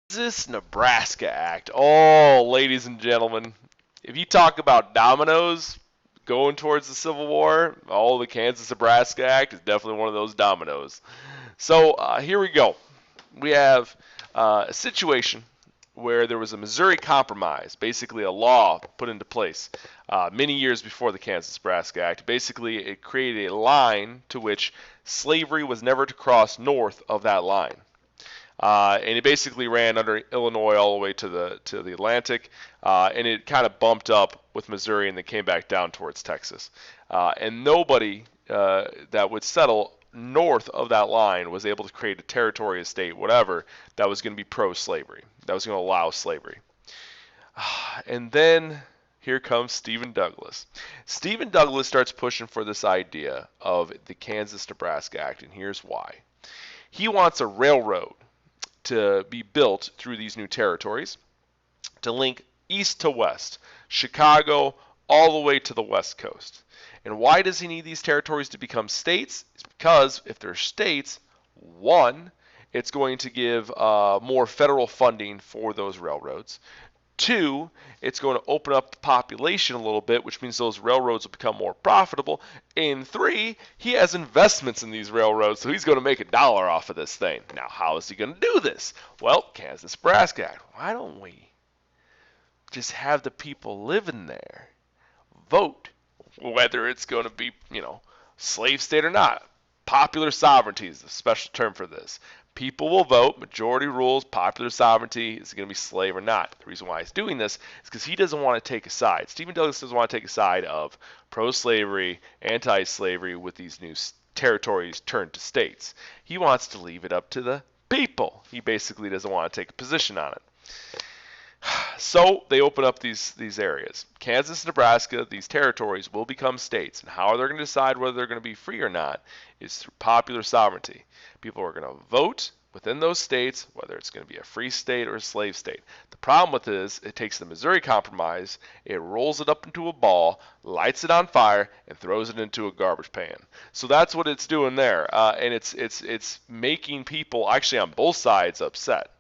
KansasNebraska Act. Oh, ladies and gentlemen, if you talk about dominoes going towards the Civil War, the KansasNebraska Act is definitely one of those dominoes. So here we go. We have a situation where there was a Missouri Compromise, basically a law put into place many years before the KansasNebraska Act. Basically, it created a line to which slavery was never to cross north of that line. And it basically ran under Illinois all the way to the Atlantic, and it kind of bumped up with Missouri and then came back down towards Texas. And nobody that would settle north of that line was able to create a territory, a state, whatever, that was going to be pro-slavery, that was going to allow slavery. And then here comes Stephen Douglas. Stephen Douglas starts pushing for this idea of the KansasNebraska Act, and here's why. He wants a railroad to be built through these new territories to link east to west, Chicago all the way to the west coast. And why does he need these territories to become states? It's because if they're states, one, it's going to give more federal funding for those railroads. Two, it's going to open up the population a little bit, which means those railroads will become more profitable. And three, he has investments in these railroads, so he's going to make $1 off of this thing. Now, how is he going to do this? Well, KansasNebraska Act. Why don't we just have the people living there vote whether it's going to be, slave state or not? Popular sovereignty is the special term for this. People will vote, majority rules, popular sovereignty, is it going to be slave or not? The reason why he's doing this is because he doesn't want to take a side. Stephen Douglas doesn't want to take a side of pro-slavery, anti-slavery with these new territories turned to states. He wants to leave it up to the people. He basically doesn't want to take a position on it. So they open up these areas. Kansas, Nebraska, these territories will become states. And how they're going to decide whether they're going to be free or not is through popular sovereignty. People are going to vote within those states whether it's going to be a free state or a slave state. The problem with it is it takes the Missouri Compromise, it rolls it up into a ball, lights it on fire, and throws it into a garbage pan. So that's what it's doing there. And it's making people actually on both sides upset.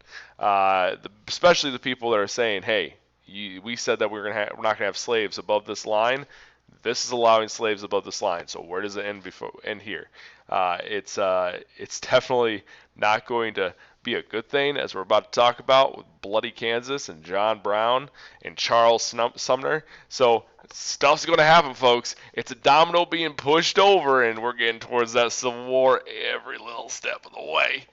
Especially the people that are saying, "Hey, we said that we're not going to have slaves above this line. This is allowing slaves above this line. So where does it end here?" It's definitely not going to be a good thing, as we're about to talk about with bloody Kansas and John Brown and Charles Sumner. So stuff's going to happen, folks. It's a domino being pushed over, and we're getting towards that Civil War every little step of the way.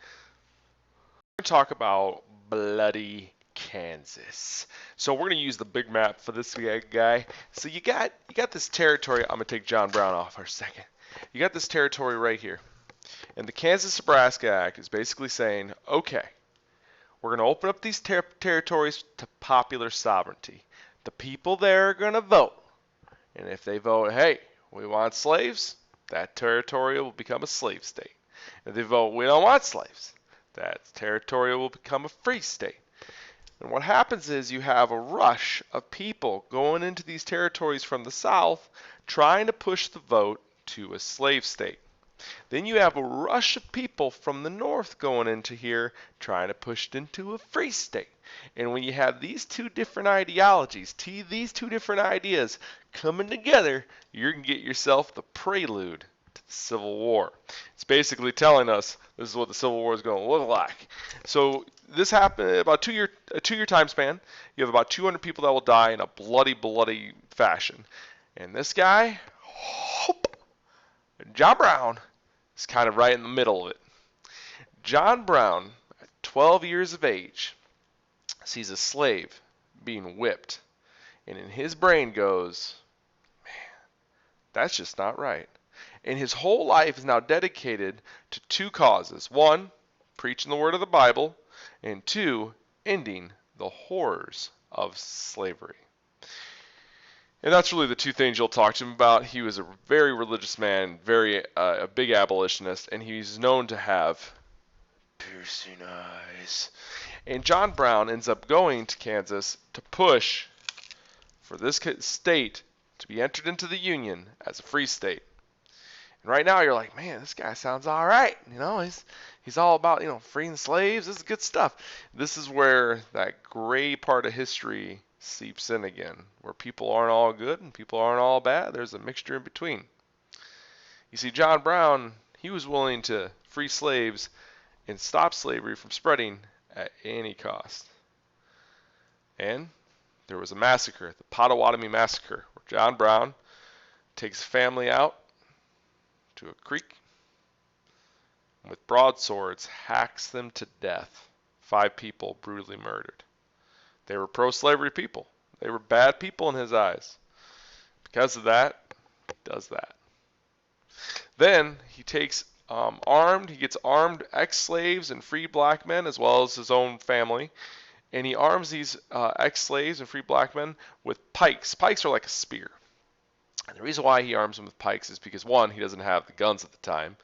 We're going to talk about bloody Kansas. So we're going to use the big map for this guy. So you got this territory. I'm going to take John Brown off for a second. You got this territory right here. And the KansasNebraska Act is basically saying, okay, we're going to open up these territories to popular sovereignty. The people there are going to vote. And if they vote, hey, we want slaves, that territory will become a slave state. If they vote, we don't want slaves, that territory will become a free state. And what happens is you have a rush of people going into these territories from the south trying to push the vote to a slave state. Then you have a rush of people from the north going into here trying to push it into a free state. And when you have these two different ideologies, these two different ideas coming together, you're going to get yourself the prelude to the Civil War. It's basically telling us this is what the Civil War is going to look like. So this happened about a two-year time span. You have about 200 people that will die in a bloody fashion. And this guy, John Brown, is kind of right in the middle of it. John Brown, at 12 years of age, sees a slave being whipped. And in his brain goes, man, that's just not right. And his whole life is now dedicated to two causes. One, preaching the word of the Bible. And two, ending the horrors of slavery. And that's really the two things you'll talk to him about. He was a very religious man, a big abolitionist, and he's known to have piercing eyes. And John Brown ends up going to Kansas to push for this state to be entered into the Union as a free state. And right now you're like, man, this guy sounds all right. He's all about, freeing slaves. This is good stuff. This is where that gray part of history seeps in again, where people aren't all good and people aren't all bad. There's a mixture in between. You see, John Brown, he was willing to free slaves and stop slavery from spreading at any cost. And there was a massacre, the Potawatomi Massacre, where John Brown takes his family out to a creek, and with broadswords hacks them to death. 5 people brutally murdered. They were pro-slavery people. They were bad people in his eyes. Because of that, he does that. Then he takes he gets armed ex-slaves and free black men as well as his own family. And he arms these ex-slaves and free black men with pikes. Pikes are like a spear. And the reason why he arms them with pikes is because, 1, he doesn't have the guns at the time.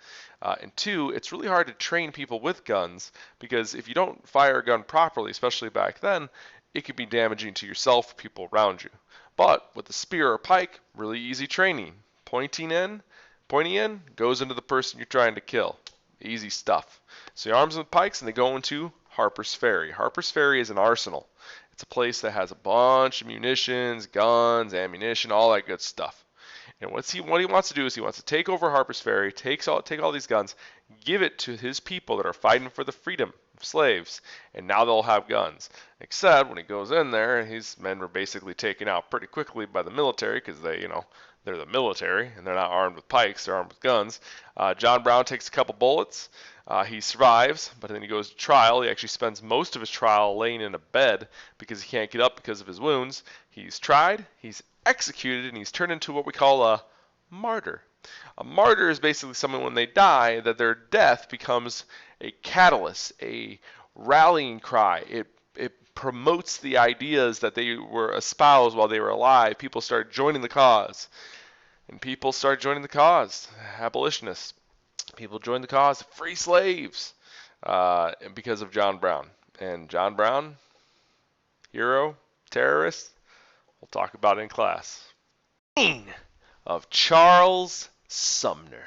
And 2, it's really hard to train people with guns because if you don't fire a gun properly, especially back then, it could be damaging to yourself or people around you. But with the spear or pike, really easy training. Pointing in, goes into the person you're trying to kill. Easy stuff. So he arms them with pikes and they go into Harper's Ferry. Harper's Ferry is an arsenal. It's a place that has a bunch of munitions, guns, ammunition, all that good stuff. And what he wants to do is he wants to take over Harper's Ferry, take all these guns, give it to his people that are fighting for the freedom of slaves, and now they'll have guns. Except when he goes in there, his men were basically taken out pretty quickly by the military because they're the military and they're not armed with pikes, they're armed with guns. John Brown takes a couple bullets. He survives, but then he goes to trial. He actually spends most of his trial laying in a bed because he can't get up because of his wounds. He's tried, he's executed, and he's turned into what we call a martyr. A martyr is basically someone when they die that their death becomes a catalyst, a rallying cry. It promotes the ideas that they were espoused while they were alive. People start joining the cause. And people start joining the cause. Abolitionists. People joined the cause of free slaves because of John Brown. And John Brown, hero, terrorist, we'll talk about it in class. Of Charles Sumner.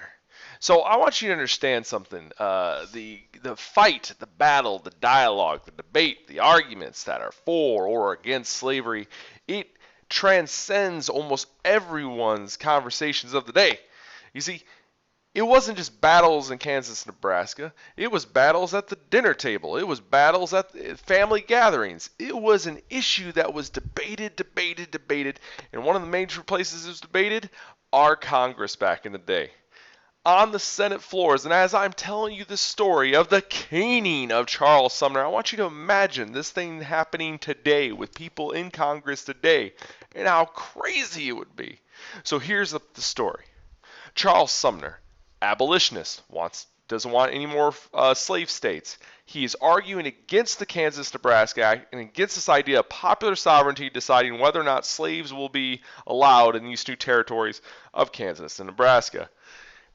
So I want you to understand something. The fight, the battle, the dialogue, the debate, the arguments that are for or against slavery, it transcends almost everyone's conversations of the day. You see, it wasn't just battles in Kansas, Nebraska. It was battles at the dinner table. It was battles at family gatherings. It was an issue that was debated. And one of the major places it was debated, our Congress back in the day. On the Senate floors. And as I'm telling you the story of the caning of Charles Sumner, I want you to imagine this thing happening today with people in Congress today and how crazy it would be. So here's the story. Charles Sumner, abolitionist, doesn't want any more slave states. He is arguing against the KansasNebraska Act and against this idea of popular sovereignty deciding whether or not slaves will be allowed in these new territories of Kansas and Nebraska.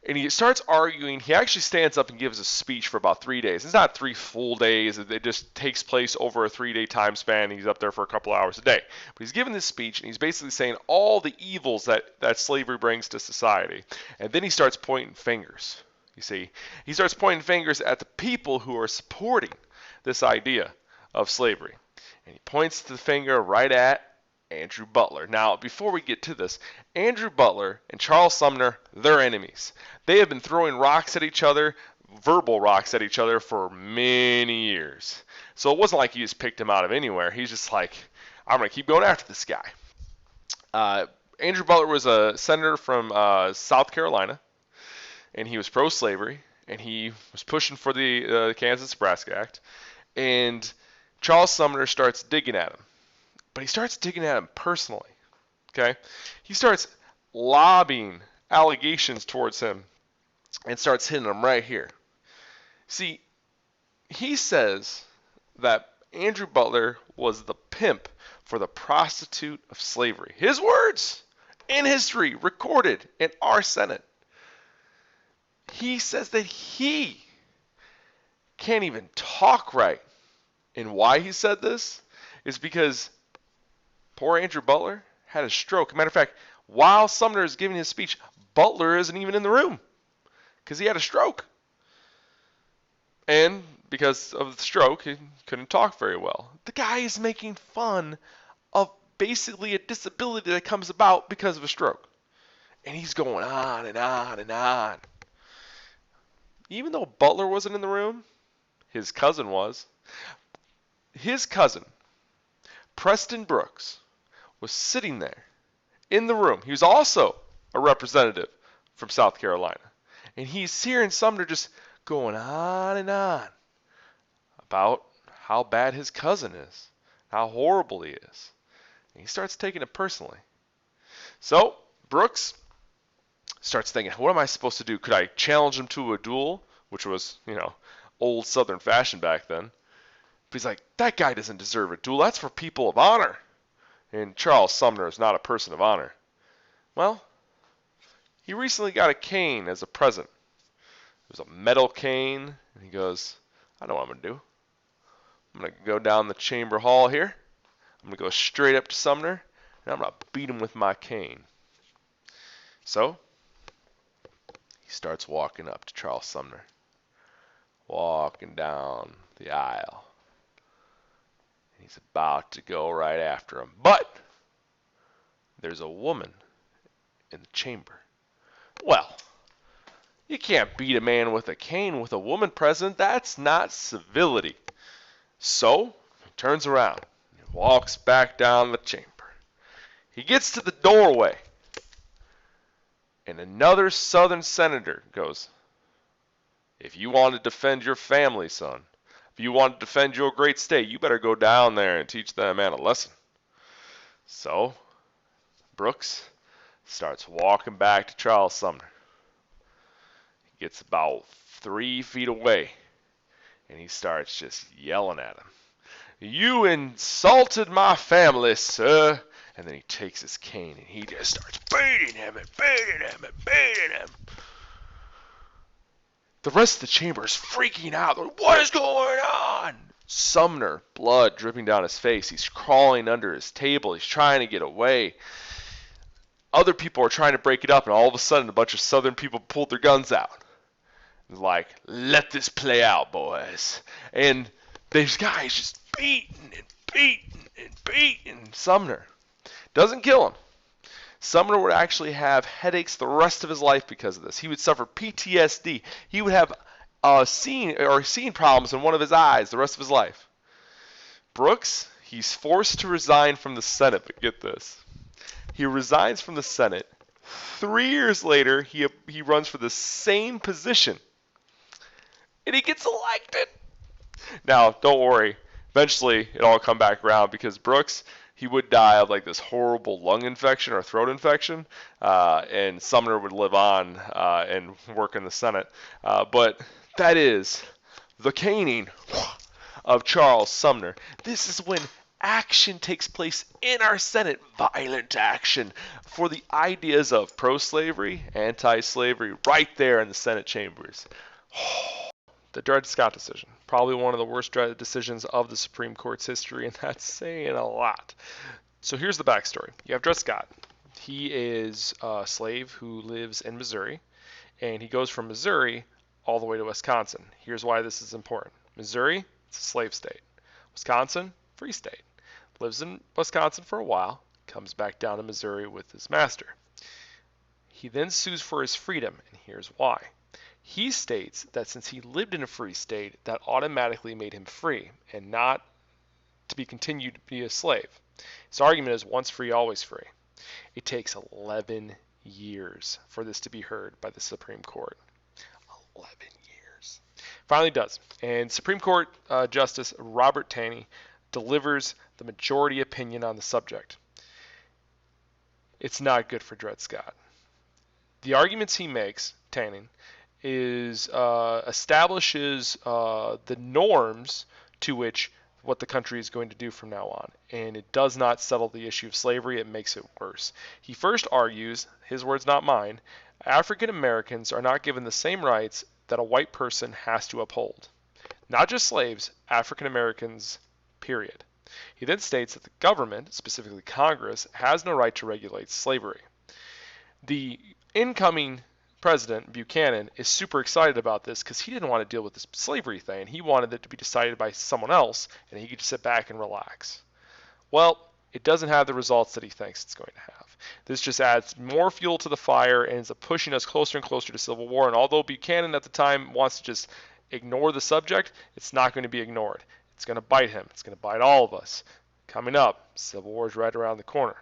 And he starts arguing. He actually stands up and gives a speech for about 3 days. It's not 3 full days. It just takes place over a 3-day time span. He's up there for a couple hours a day. But he's giving this speech, and he's basically saying all the evils that slavery brings to society. And then he starts pointing fingers. You see, he starts pointing fingers at the people who are supporting this idea of slavery. And he points the finger right at Andrew Butler. Now, before we get to this, Andrew Butler and Charles Sumner, they're enemies. They have been throwing rocks at each other, verbal rocks at each other for many years. So it wasn't like he just picked him out of anywhere. He's just like, I'm going to keep going after this guy. Andrew Butler was a senator from South Carolina, and he was pro-slavery, and he was pushing for the KansasNebraska Act. And Charles Sumner starts digging at him. But he starts digging at him personally, okay? He starts lobbing allegations towards him and starts hitting him right here. See, he says that Andrew Butler was the pimp for the prostitute of slavery. His words in history, recorded in our Senate. He says that he can't even talk right. And why he said this is because poor Andrew Butler had a stroke. Matter of fact, while Sumner is giving his speech, Butler isn't even in the room. because he had a stroke. And because of the stroke, he couldn't talk very well. The guy is making fun of basically a disability that comes about because of a stroke. And he's going on and on and on. Even though Butler wasn't in the room, his cousin was. His cousin, Preston Brooks, was sitting there in the room. He was also a representative from South Carolina. And he's hearing Sumner just going on and on about how bad his cousin is, how horrible he is. And he starts taking it personally. So Brooks starts thinking, what am I supposed to do? Could I challenge him to a duel, which was, old Southern fashion back then? But he's like, that guy doesn't deserve a duel. That's for people of honor. And Charles Sumner is not a person of honor. Well, he recently got a cane as a present. It was a metal cane, and he goes, I know what I'm going to do. I'm going to go down the chamber hall here. I'm going to go straight up to Sumner, and I'm going to beat him with my cane. So, he starts walking up to Charles Sumner, walking down the aisle. And he's about to go right after him. But there's a woman in the chamber. Well, you can't beat a man with a cane with a woman present. That's not civility. So, he turns around and walks back down the chamber. He gets to the doorway, and another Southern senator goes, if you want to defend your family, son, if you want to defend your great state, you better go down there and teach that man a lesson. So, Brooks starts walking back to Charles Sumner. He gets about 3 feet away, and he starts just yelling at him. You insulted my family, sir. And then he takes his cane, and he just starts beating him and beating him and beating him. The rest of the chamber is freaking out. They're like, what is going on? Sumner, blood dripping down his face. He's crawling under his table. He's trying to get away. Other people are trying to break it up, and all of a sudden a bunch of Southern people pulled their guns out. Like, let this play out, boys. And these guys just beating and beating and beating Sumner. Doesn't kill him. Sumner would actually have headaches the rest of his life because of this. He would suffer PTSD. He would have seeing problems in one of his eyes the rest of his life. Brooks, he's forced to resign from the Senate, but get this. He resigns from the Senate. 3 years later, he runs for the same position, and he gets elected. Now, don't worry. Eventually, it'll all come back around because Brooks, he would die of like this horrible lung infection or throat infection, and Sumner would live on and work in the Senate. But that is the caning of Charles Sumner. This is when action takes place in our Senate, violent action for the ideas of pro-slavery, anti-slavery, right there in the Senate chambers. The Dred Scott decision, probably one of the worst decisions of the Supreme Court's history, and that's saying a lot. So here's the backstory. You have Dred Scott. He is a slave who lives in Missouri, and he goes from Missouri all the way to Wisconsin. Here's why this is important. Missouri, it's a slave state. Wisconsin, free state. Lives in Wisconsin for a while, comes back down to Missouri with his master. He then sues for his freedom, and here's why. He states that since he lived in a free state, that automatically made him free and not to be continued to be a slave. His argument is once free, always free. It takes 11 years for this to be heard by the Supreme Court. 11 years. Finally does. And Supreme Court Justice Robert Taney delivers the majority opinion on the subject. It's not good for Dred Scott. The arguments he makes, Taney, is establishes the norms to which what the country is going to do from now on. And it does not settle the issue of slavery, it makes it worse. He first argues, his words not mine, African Americans are not given the same rights that a white person has to uphold. Not just slaves, African Americans, period. He then states that the government, specifically Congress, has no right to regulate slavery. The incoming president, Buchanan, is super excited about this because he didn't want to deal with this slavery thing. He wanted it to be decided by someone else, and he could just sit back and relax. Well, it doesn't have the results that he thinks it's going to have. This just adds more fuel to the fire and ends up pushing us closer and closer to civil war. And although Buchanan at the time wants to just ignore the subject, it's not going to be ignored. It's going to bite him. It's going to bite all of us. Coming up, civil war is right around the corner.